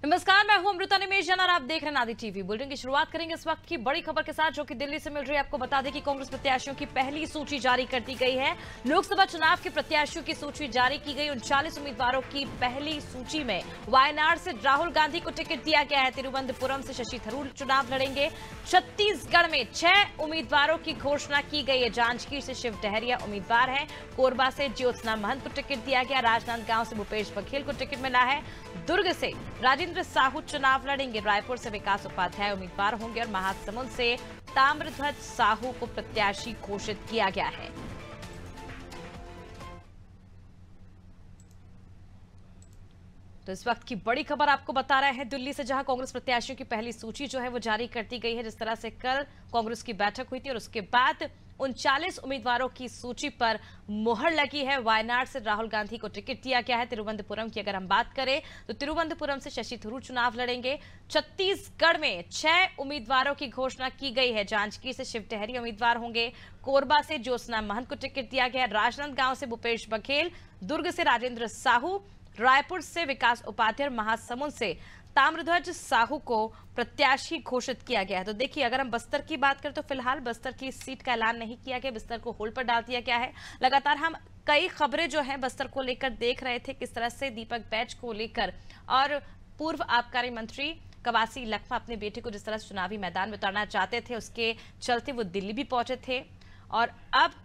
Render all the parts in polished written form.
नमस्कार, मैं हूं अमृता निमेश और आप देख रहे हैं नादी टीवी। बुलेटिन की शुरुआत करेंगे इस वक्त की बड़ी खबर के साथ जो कि दिल्ली से मिल रही है। आपको बता दें कि कांग्रेस प्रत्याशियों की पहली सूची जारी कर दी गई है। लोकसभा चुनाव के प्रत्याशियों की सूची जारी की गई। 39 उम्मीदवारों की पहली सूची में वायनाड से राहुल गांधी को टिकट दिया गया है। तिरुवनंतपुरम से शशि थरूर चुनाव लड़ेंगे। छत्तीसगढ़ में 6 उम्मीदवारों की घोषणा की गई है। जांजगीर से शिव डहरिया उम्मीदवार है। कोरबा से ज्योत्सना महंत को टिकट दिया गया। राजनांदगांव से भूपेश बघेल को टिकट मिला है। दुर्ग से राजेंद्र साहू चुनाव लड़ेंगे। रायपुर से विकास उपाध्याय उम्मीदवार होंगे और महासमुंद से ताम्रध्वज साहू को प्रत्याशी घोषित किया गया है। तो इस वक्त की बड़ी खबर आपको बता रहे हैं दिल्ली से, जहां कांग्रेस प्रत्याशियों की पहली सूची जो है वो जारी कर दी गई है। जिस तरह से कल कांग्रेस की बैठक हुई थी और उसके बाद 39 उम्मीदवारों की सूची पर मुहर लगी है। वायनाड से राहुल गांधी को टिकट दिया गया है। तिरुवनंतपुरम की अगर हम बात करें तो तिरुवनंतपुरम से शशि थरूर चुनाव लड़ेंगे। छत्तीसगढ़ में 6 उम्मीदवारों की घोषणा की गई है। जांजगीर से शिव डहरिया उम्मीदवार होंगे। कोरबा से ज्योत्सना महंत को टिकट दिया गया। राजनांदगांव से भूपेश बघेल, दुर्ग से राजेंद्र साहू, रायपुर से विकास उपाध्याय, महासमुंद से ताम्रध्वज साहू को प्रत्याशी घोषित किया गया है। तो देखिए, अगर हम बस्तर की बात करें तो फिलहाल बस्तर की सीट का ऐलान नहीं किया गया। बस्तर को होल्ड पर डाल दिया गया है। लगातार हम कई खबरें जो हैं बस्तर को लेकर देख रहे थे, किस तरह से दीपक बैज को लेकर और पूर्व आबकारी मंत्री कवासी लखमा अपने बेटे को जिस तरह से चुनावी मैदान में उतारना चाहते थे, उसके चलते वो दिल्ली भी पहुंचे थे। और अब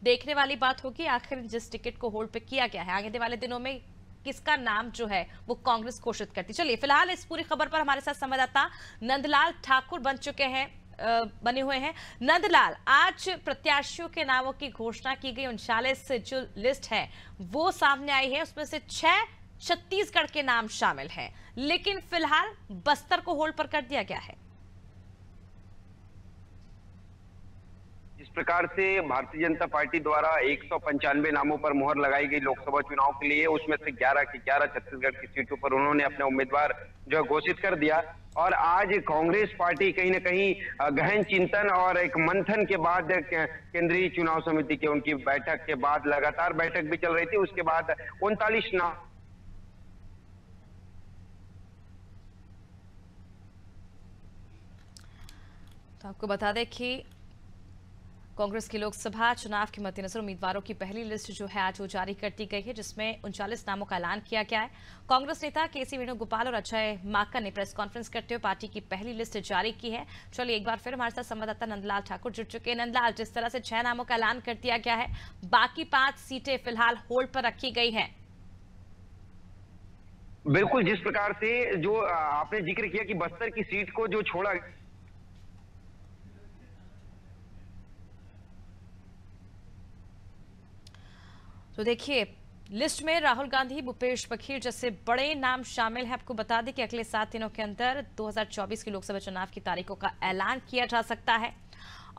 देखने वाली बात होगी आखिर जिस टिकट को होल्ड पे किया गया है, आगे वाले दिनों में किसका नाम जो है वो कांग्रेस घोषित करती। चलिए, फिलहाल इस पूरी खबर पर हमारे साथ संवाददाता नंदलाल ठाकुर बने हुए हैं। नंदलाल, आज प्रत्याशियों के नामों की घोषणा की गई। 39 जो लिस्ट है वो सामने आई है, उसमें से 6 छत्तीसगढ़ के नाम शामिल हैं, लेकिन फिलहाल बस्तर को होल्ड पर कर दिया गया है। जिस प्रकार से भारतीय जनता पार्टी द्वारा 195 नामों पर मुहर लगाई गई लोकसभा चुनाव के लिए, उसमें से 11 की 11 छत्तीसगढ़ की सीटों पर उन्होंने अपने उम्मीदवार जो घोषित कर दिया। और आज कांग्रेस पार्टी कहीं न कहीं गहन चिंतन और एक मंथन के बाद केंद्रीय चुनाव समिति की उनकी बैठक के बाद लगातार बैठक भी चल रही थी, उसके बाद 39 नाम तो आपको बता दें कि कांग्रेस की लोकसभा चुनाव के मद्देनजर उम्मीदवारों की पहली लिस्ट जो है आज वो जारी कर दी गई है, जिसमें 39 नामों का ऐलान किया गया है। कांग्रेस नेता केसी वेणुगोपाल और अजय माकन ने प्रेस कॉन्फ्रेंस करते हुए पार्टी की पहली लिस्ट जारी की है। चलिए, एक बार फिर हमारे साथ संवाददाता नंदलाल ठाकुर जुड़ चुके हैं। नंदलाल, जिस तरह से 6 नामों का ऐलान कर दिया गया है, बाकी 5 सीटें फिलहाल होल्ड पर रखी गई है। बिल्कुल, जिस प्रकार से जो आपने जिक्र किया कि बस्तर की सीट को जो छोड़ा, तो देखिए, लिस्ट में राहुल गांधी, भूपेश बघेल जैसे बड़े नाम शामिल हैं। आपको बता दें कि अगले 7 दिनों के अंदर 2024 की लोकसभा चुनाव की तारीखों का ऐलान किया जा सकता है।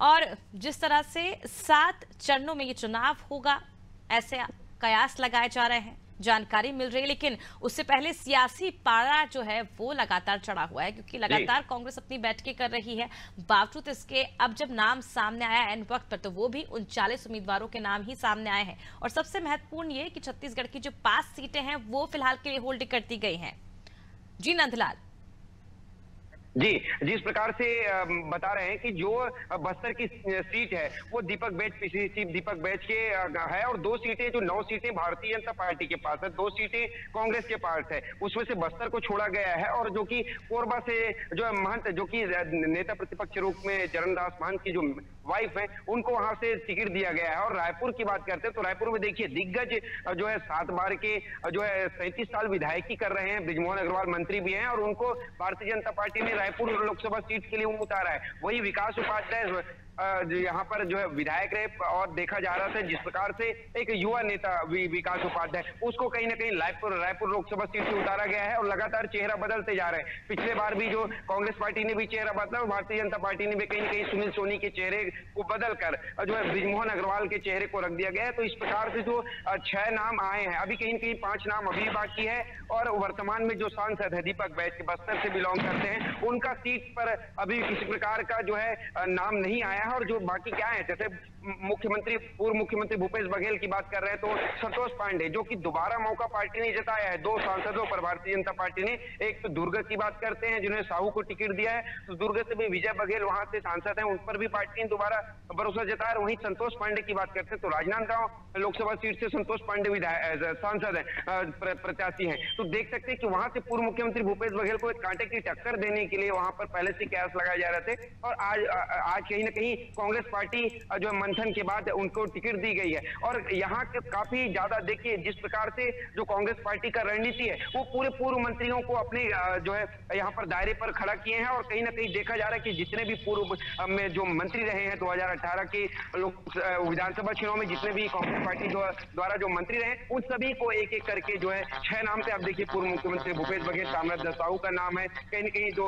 और जिस तरह से 7 चरणों में ये चुनाव होगा, ऐसे कयास लगाए जा रहे हैं, जानकारी मिल रही है। लेकिन उससे पहले सियासी पारा जो है वो लगातार चढ़ा हुआ है, क्योंकि लगातार कांग्रेस अपनी बैठकें कर रही है। बावजूद इसके अब जब नाम सामने आया एन वक्त पर, तो वो भी 39 उम्मीदवारों के नाम ही सामने आए हैं। और सबसे महत्वपूर्ण ये कि छत्तीसगढ़ की जो 5 सीटें हैं वो फिलहाल के लिए होल्ड कर दी गई हैं। जी नंदलाल। जी, जिस प्रकार से बता रहे हैं कि जो बस्तर की सीट है वो दीपक बैज के है, और 2 सीटें जो 9 सीटें भारतीय जनता पार्टी के पास है, 2 सीटें कांग्रेस के पास है, उसमें से बस्तर को छोड़ा गया है। और जो कि कोरबा से जो महंत, जो कि नेता प्रतिपक्ष रूप में चरणदास महंत की जो वाइफ है, उनको वहां से टिकट दिया गया है। और रायपुर की बात करते हैं तो रायपुर में देखिए, दिग्गज जो है 7 बार के जो है 37 साल विधायकी कर रहे हैं, बृजमोहन अग्रवाल मंत्री भी हैं, और उनको भारतीय जनता पार्टी ने रायपुर लोकसभा सीट के लिए उतारा है। वही विकास उपाध्याय यहाँ पर जो है विधायक रहे, और देखा जा रहा था जिस प्रकार से एक युवा नेता विकास उपाध्याय, उसको कहीं ना कहीं रायपुर लोकसभा सीट से उतारा गया है। और लगातार चेहरा बदलते जा रहे हैं। पिछले बार भी जो कांग्रेस पार्टी ने भी चेहरा बदला, और भारतीय जनता पार्टी ने भी कहीं ना कहीं सुनील सोनी के चेहरे को बदलकर जो है बृजमोहन अग्रवाल के चेहरे को रख दिया गया है। तो इस प्रकार से जो 6 नाम आए हैं, अभी कहीं ना कहीं 5 नाम अभी बाकी है। और वर्तमान में जो सांसद है दीपक बैज के बस्तर से बिलोंग करते हैं, उनका सीट पर अभी किसी प्रकार का जो है नाम नहीं आया है। और जो बाकी क्या है, जैसे पूर्व मुख्यमंत्री भूपेश बघेल की बात कर रहे हैं तो संतोष पांडे, जो कि दोबारा मौका पार्टी ने जताया है 2 सांसदों पर भारतीय जनता पार्टी ने। एक तो दुर्ग की बात करते हैं जिन्होंने साहू को टिकट दिया है, तो दुर्ग से भी विजय बघेल वहां से सांसद हैं, उन पर भी पार्टी ने दोबारा भरोसा जताया। वहीं संतोष पांडे की बात करते हैं तो राजनांदगांव लोकसभा सीट से संतोष पांडे सांसद है, प्रत्याशी हैं। तो देख सकते हैं कि वहां से पूर्व मुख्यमंत्री भूपेश बघेल को एक कांटे की टक्कर देने के लिए वहां पर पहले से कयास लगाए जा रहे थे, और आज कहीं ना कहीं कांग्रेस पार्टी जो मंथन के बाद उनको टिकट दी गई है। और यहाँ के काफी ज्यादा देखिए जिस प्रकार से जो कांग्रेस पार्टी का रणनीति है वो पूरे पूर्व मंत्रियों को अपने जो है यहाँ पर दायरे पर खड़ा किए हैं, और कहीं ना कहीं देखा जा रहा है कि जितने भी पूर्व में जो मंत्री रहे हैं 2018 के विधानसभा चुनाव में, जितने भी कांग्रेस पार्टी द्वारा जो मंत्री रहे उन सभी को एक एक करके जो है 6 नाम से आप देखिए पूर्व मुख्यमंत्री भूपेश बघेल, ताम्रध्वज साहू का नाम है, कहीं ना कहीं जो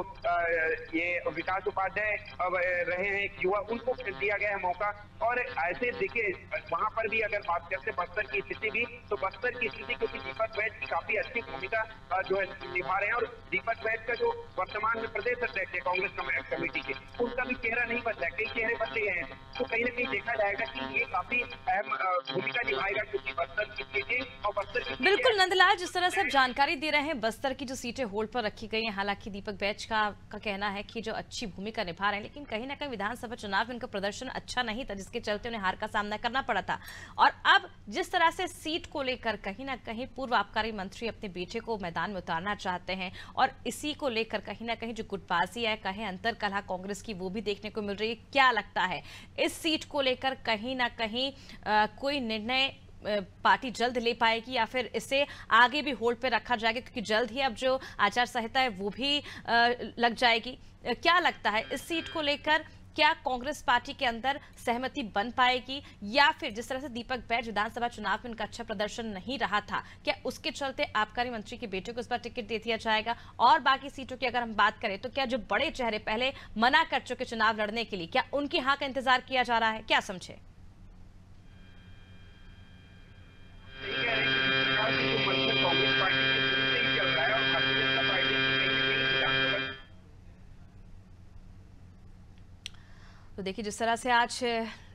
ये विकास उपाध्याय रहे हैं एक युवा, उनको दिया गया है मौका। और ऐसे देखिए वहां पर भी अगर बात करते बस्तर की स्थिति भी, तो बस्तर की स्थिति क्योंकि दीपक बैज की काफी अच्छी भूमिका जो है निभा रहे हैं, और दीपक बैज का जो वर्तमान में प्रदेश अध्यक्ष है कांग्रेस कमेटी के, उनका भी चेहरा नहीं बदला है, कई चेहरे बदले गए हैं। तो कहीं ना कहीं देखा जाएगा कि ये काफी अहम भूमिका निभाएगा क्योंकि बस्तर की सीटें और बस्तर की बिल्कुल नंदलाल, जिस तरह से आप जानकारी दे रहे हैं बस्तर की जो सीटें होल्ड पर रखी गई हैं, हालांकि दीपक बैज का कहना है कि जो अच्छी भूमिका निभा रहे हैं, लेकिन कहीं ना कहीं विधानसभा चुनाव में उनका प्रदर्शन अच्छा नहीं था, जिसके चलते उन्हें हार का सामना करना पड़ा था। और अब जिस तरह से सीट को लेकर कहीं ना कहीं पूर्व आबकारी मंत्री अपने बेटे को मैदान में उतारना चाहते हैं, और इसी को लेकर कहीं ना कहीं जो गुटबाजी है, कहीं अंतर कलह कांग्रेस की, वो भी देखने को मिल रही है। क्या लगता है इस सीट को लेकर कहीं ना कहीं कोई निर्णय पार्टी जल्द ले पाएगी, या फिर इसे आगे भी होल्ड पे रखा जाएगा, क्योंकि जल्द ही अब जो आचार संहिता है वो भी लग जाएगी। क्या लगता है इस सीट को लेकर क्या कांग्रेस पार्टी के अंदर सहमति बन पाएगी, या फिर जिस तरह से दीपक बैज विधानसभा चुनाव में उनका अच्छा प्रदर्शन नहीं रहा था, क्या उसके चलते आबकारी मंत्री के बेटे को इस बार टिकट दे दिया जाएगा? और बाकी सीटों की अगर हम बात करें तो क्या जो बड़े चेहरे पहले मना कर चुके चुनाव लड़ने के लिए, क्या उनकी हाँ का इंतजार किया जा रहा है? क्या समझे? तो देखिए जिस तरह से आज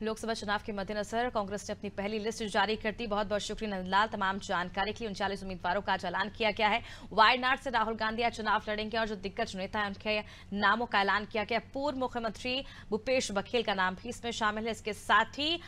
लोकसभा चुनाव के मद्देनजर कांग्रेस ने अपनी पहली लिस्ट जारी कर दी। बहुत बहुत शुक्रिया नंदलाल तमाम जानकारी के लिए। 39 उम्मीदवारों का आज ऐलान किया गया है। वायनाड से राहुल गांधी आज चुनाव लड़ेंगे और जो दिग्गज नेता है उनके नामों का ऐलान किया गया। पूर्व मुख्यमंत्री भूपेश बघेल का नाम भी इसमें शामिल है। इसके साथ ही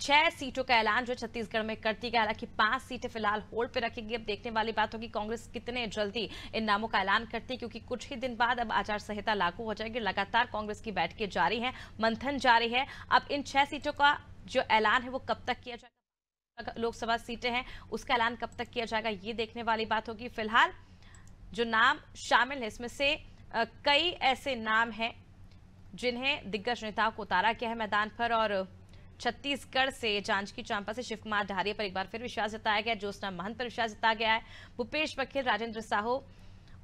6 सीटों का ऐलान जो छत्तीसगढ़ में कर दी गया। हालांकि 5 सीटें फिलहाल होल्ड पे रखी गई। अब देखने वाली बात होगी कांग्रेस कितने जल्दी इन नामों का ऐलान करती है, क्योंकि कुछ ही दिन बाद अब आचार संहिता लागू हो जाएगी। लगातार कांग्रेस की बैठकें जारी हैं, मंथन जारी है। अब इन 6 सीटों का जो ऐलान है वो कब तक किया जाएगा, लोकसभा सीटें हैं उसका ऐलान कब तक किया जाएगा, ये देखने वाली बात होगी। फिलहाल जो नाम शामिल है इसमें से कई ऐसे नाम हैं जिन्हें दिग्गज नेताओं को उतारा गया है मैदान पर। और छत्तीसगढ़ से जांजगीर चांपा से शिव कुमार डहरिया पर एक बार फिर विश्वास जताया गया, ज्योत्सना महंत पर विश्वास जताया गया है, भूपेश बघेल, राजेंद्र साहू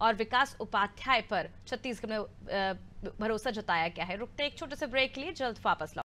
और विकास उपाध्याय पर छत्तीसगढ़ में भरोसा जताया गया है। रुकते एक छोटे से ब्रेक के लिए, जल्द वापस लौट